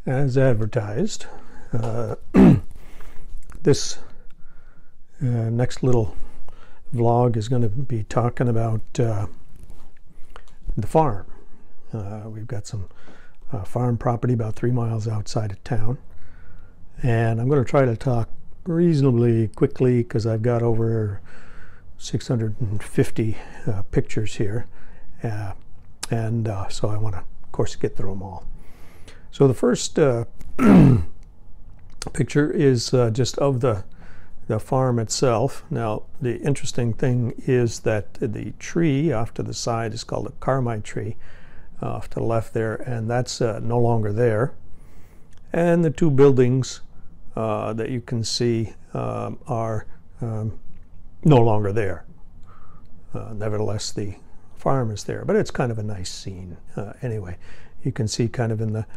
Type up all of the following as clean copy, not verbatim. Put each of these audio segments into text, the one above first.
as advertised. This next little vlog is going to be talking about the farm. We've got some farm property about 3 miles outside of town, and I'm going to try to talk reasonably quickly because I've got over 650 pictures here, and so I want to, of course, get through them all. So the first picture is just of the farm itself. Now, the interesting thing is that the tree off to the side is called a carmi tree, off to the left there, and that's no longer there. And the two buildings that you can see are no longer there. Nevertheless, the farm is there, but it's kind of a nice scene. Anyway, you can see kind of in the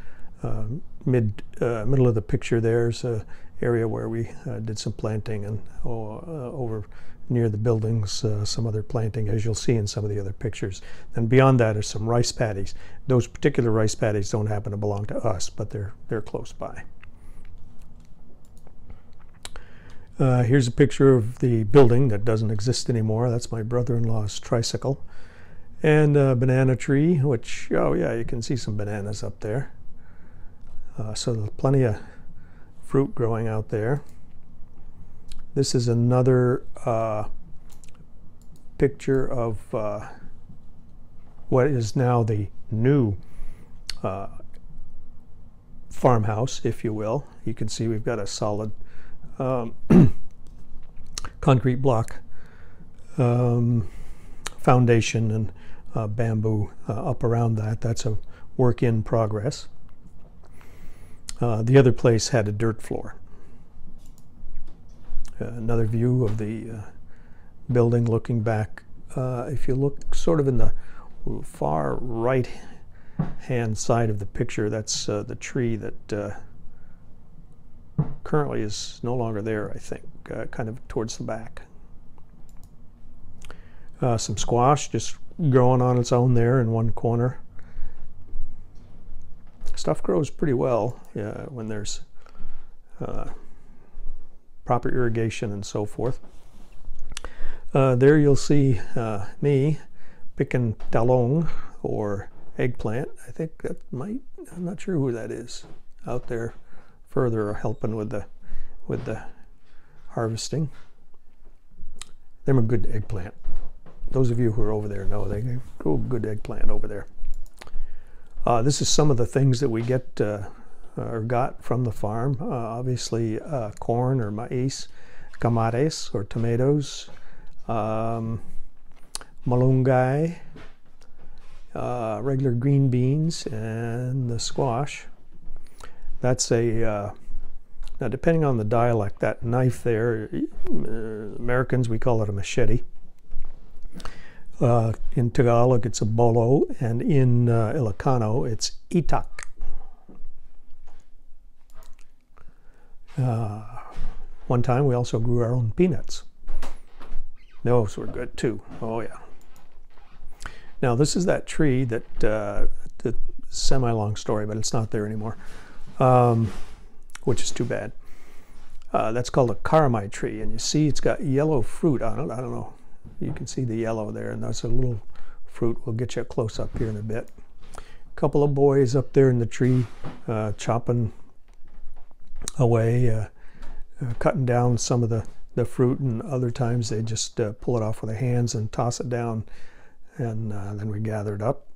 middle of the picture there's a area where we did some planting, and over near the buildings some other planting, as you'll see in some of the other pictures. And beyond that are some rice paddies. Those particular rice paddies don't happen to belong to us, but they're close by. Here's a picture of the building that doesn't exist anymore. That's my brother-in-law's tricycle. And a banana tree, which, oh yeah, you can see some bananas up there. So there's plenty of fruit growing out there. This is another picture of what is now the new farmhouse, if you will. You can see we've got a solid concrete block foundation and bamboo up around that. That's a work in progress. The other place had a dirt floor. Another view of the building looking back. If you look sort of in the far right hand side of the picture, that's the tree that currently is no longer there, I think, kind of towards the back. Some squash just growing on its own there in one corner. Stuff grows pretty well when there's proper irrigation and so forth. There you'll see me picking talong, or eggplant. I think that might, I'm not sure who that is out there further helping with the harvesting. They're a good eggplant. Those of you who are over there know they grow good eggplant over there. This is some of the things that we get or got from the farm. Obviously corn or maize, camares or tomatoes, malunggay, regular green beans, and the squash. That's a, now depending on the dialect, that knife there, Americans, we call it a machete. In Tagalog, it's a bolo, and in Ilocano, it's itak. One time, we also grew our own peanuts. Those were good too. Oh yeah. Now this is that tree that, the semi-long story, but it's not there anymore, which is too bad. That's called a carmi tree, and you see it's got yellow fruit on it. I don't know. You can see the yellow there, and that's a little fruit. We'll get you a close-up here in a bit. A couple of boys up there in the tree chopping away, cutting down some of the fruit, and other times they just pull it off with their hands and toss it down, and then we gather it up.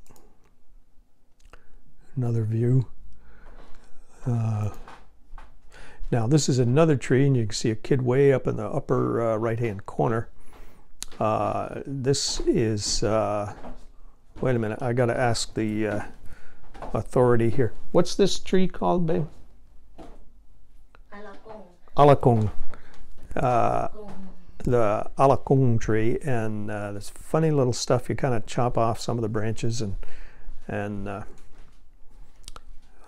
Another view. Now this is another tree, and you can see a kid way up in the upper right-hand corner. This is, wait a minute, I got to ask the authority here. What's this tree called, babe? Alakong. The alakong tree, and this funny little stuff. You kind of chop off some of the branches, and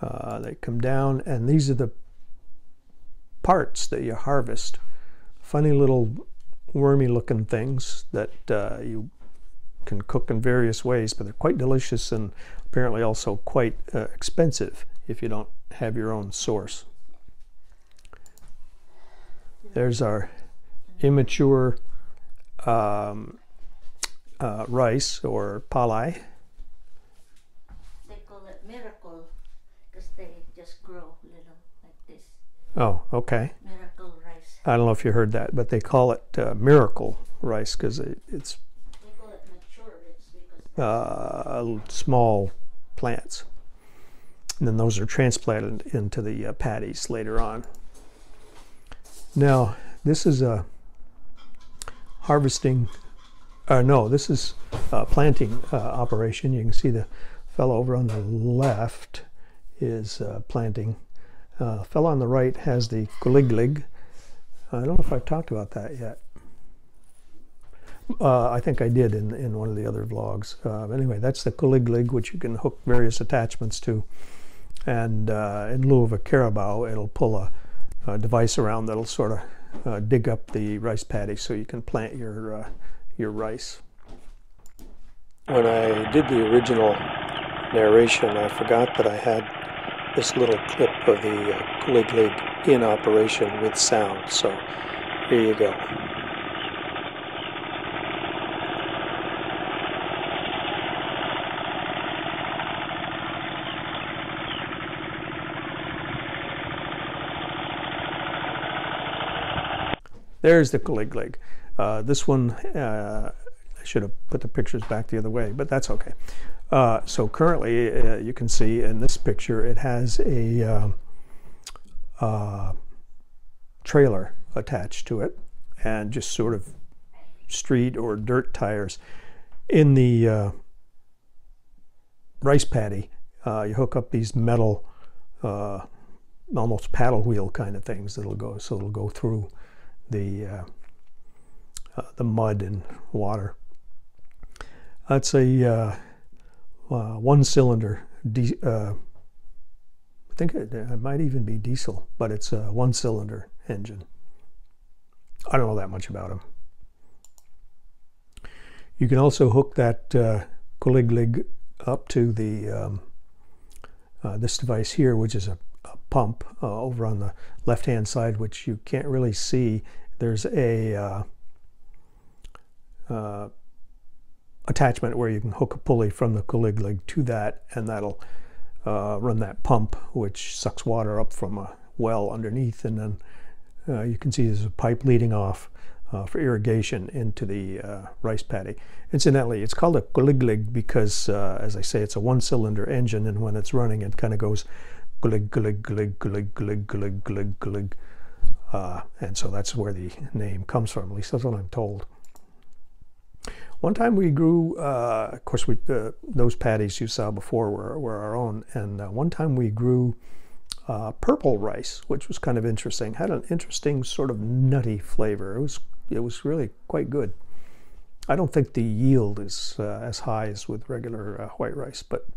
they come down, and these are the parts that you harvest. Funny little wormy looking things that you can cook in various ways, but they're quite delicious and apparently also quite expensive if you don't have your own source. There's our immature rice or palay. They call it miracle because they just grow little like this. Oh, okay. Miracle rice. I don't know if you heard that, but they call it miracle rice because it's They call it mature rice because small plants. And then those are transplanted into the paddies later on. Now, this is a harvesting, no, this is a planting operation. You can see the fellow over on the left is planting. Fellow on the right has the kuliglig. I don't know if I've talked about that yet. I think I did in one of the other vlogs. Anyway, that's the kuliglig, which you can hook various attachments to. And in lieu of a carabao, it'll pull a device around that'll sort of dig up the rice paddy so you can plant your rice. When I did the original narration, I forgot that I had this little clip of the kuliglig in operation with sound. So here you go. There's the kuliglig. This one, I should have put the pictures back the other way, but that's okay. So currently, you can see in this picture, it has a trailer attached to it and just sort of street or dirt tires. In the rice paddy, you hook up these metal, almost paddle wheel kind of things that'll go through the mud and water. That's a one-cylinder. I think it might even be diesel, but it's a one-cylinder engine. I don't know that much about them. You can also hook that kuliglig up to the this device here, which is a pump over on the left-hand side, which you can't really see. There's a attachment where you can hook a pulley from the kuliglig to that, and that'll run that pump, which sucks water up from a well underneath, and then you can see there's a pipe leading off for irrigation into the rice paddy. Incidentally, it's called a kuliglig because, as I say, it's a one-cylinder engine, and when it's running, it kind of goes kulig, kulig, kulig, kulig, kulig, kulig, kulig, kulig. And so that's where the name comes from, at least that's what I'm told. One time we grew, of course, those paddies you saw before were our own, and one time we grew purple rice, which was kind of interesting. Had an interesting sort of nutty flavor. It was really quite good. I don't think the yield is as high as with regular white rice, but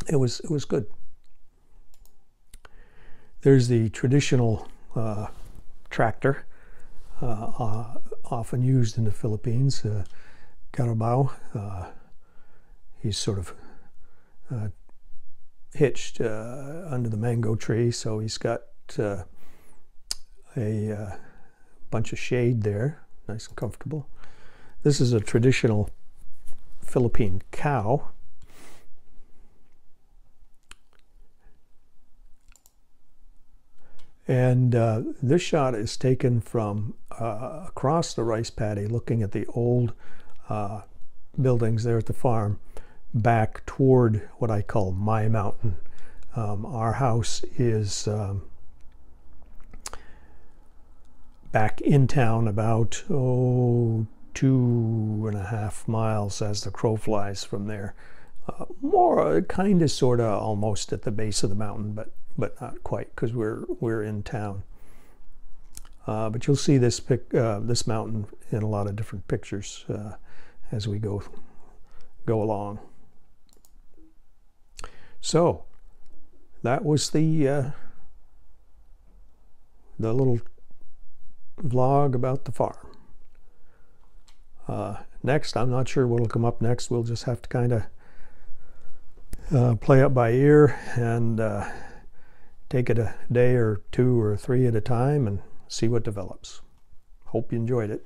it was good. There's the traditional tractor, often used in the Philippines, carabao. He's sort of hitched under the mango tree, so he's got a bunch of shade there, nice and comfortable. This is a traditional Philippine cow. And this shot is taken from across the rice paddy, looking at the old buildings there at the farm, back toward what I call my mountain. Our house is back in town about 2.5 miles as the crow flies from there. More kind of, sort of, almost at the base of the mountain, but not quite, because we're in town. But you'll see this mountain in a lot of different pictures as we go along. So that was the little vlog about the farm. Next, I'm not sure what'll come up next. We'll just have to kind of play it by ear and take it a day or two or three at a time and see what develops. Hope you enjoyed it.